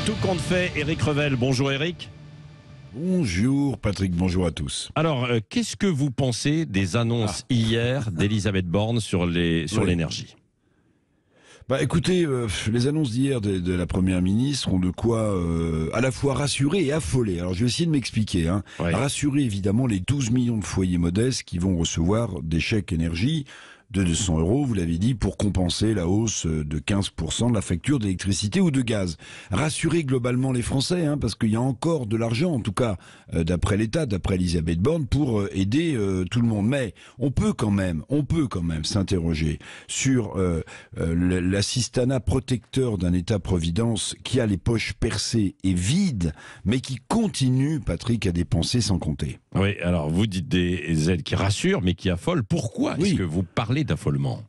Tout compte fait, Éric Revel. Bonjour Éric. Bonjour Patrick, bonjour à tous. Alors, qu'est-ce que vous pensez des annonces hier d'Elisabeth Borne sur l'énergie ? Écoutez, les annonces d'hier de la Première ministre ont de quoi à la fois rassurer et affoler. Alors je vais essayer de m'expliquer. Ouais. Rassurer évidemment les 12 millions de foyers modestes qui vont recevoir des chèques énergie de 200 €, vous l'avez dit, pour compenser la hausse de 15% de la facture d'électricité ou de gaz. Rassurer globalement les Français, parce qu'il y a encore de l'argent, en tout cas d'après l'État, d'après Elisabeth Borne, pour aider tout le monde. Mais on peut quand même s'interroger sur l'assistanat protecteur d'un État-providence qui a les poches percées et vides, mais qui continue, Patrick, à dépenser sans compter. Oui, alors vous dites des aides qui rassurent, mais qui affolent. Pourquoi est-ce que vous parlez d'affolement ?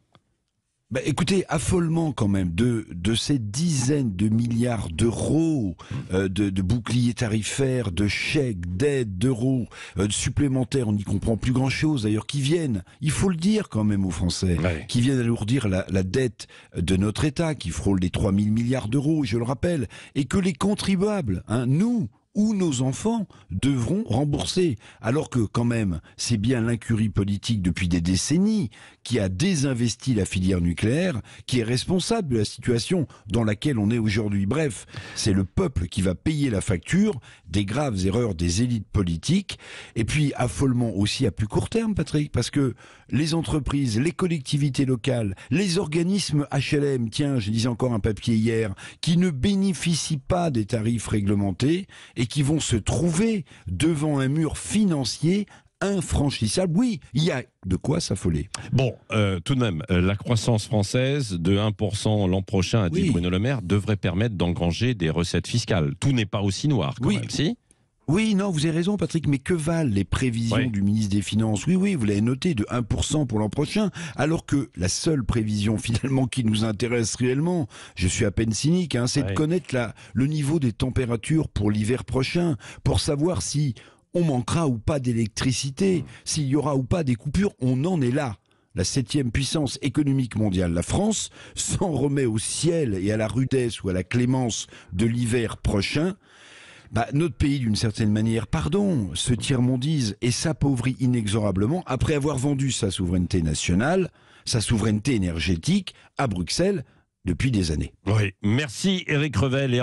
Écoutez, affolement quand même de ces dizaines de milliards d'euros de boucliers tarifaires, de chèques, d'aides, d'euros supplémentaires, on n'y comprend plus grand-chose d'ailleurs, qui viennent, il faut le dire quand même aux Français, qui viennent alourdir la dette de notre État, qui frôle les 3 000 milliards d'euros, je le rappelle, et que les contribuables, nous, ou nos enfants devront rembourser. Alors que, quand même, c'est bien l'incurie politique depuis des décennies qui a désinvesti la filière nucléaire, qui est responsable de la situation dans laquelle on est aujourd'hui. Bref, c'est le peuple qui va payer la facture des graves erreurs des élites politiques. Et puis, affolement aussi à plus court terme, Patrick, parce que les entreprises, les collectivités locales, les organismes HLM, tiens, je disais encore un papier hier, qui ne bénéficient pas des tarifs réglementés et qui vont se trouver devant un mur financier infranchissable. Oui, il y a de quoi s'affoler. Bon, tout de même, la croissance française de 1% l'an prochain, a dit Bruno Le Maire, devrait permettre d'engranger des recettes fiscales. Tout n'est pas aussi noir quand même, si ? Oui, non, vous avez raison Patrick, mais que valent les prévisions du ministre des Finances ? Oui, vous l'avez noté, de 1% pour l'an prochain, alors que la seule prévision finalement qui nous intéresse réellement, je suis à peine cynique, c'est de connaître le niveau des températures pour l'hiver prochain, pour savoir si on manquera ou pas d'électricité, s'il y aura ou pas des coupures. On en est là. La 7e puissance économique mondiale, la France, s'en remet au ciel et à la rudesse ou à la clémence de l'hiver prochain. Notre pays, d'une certaine manière, se tiers-mondise et s'appauvrit inexorablement après avoir vendu sa souveraineté nationale, sa souveraineté énergétique à Bruxelles depuis des années. Oui, merci Éric Revel.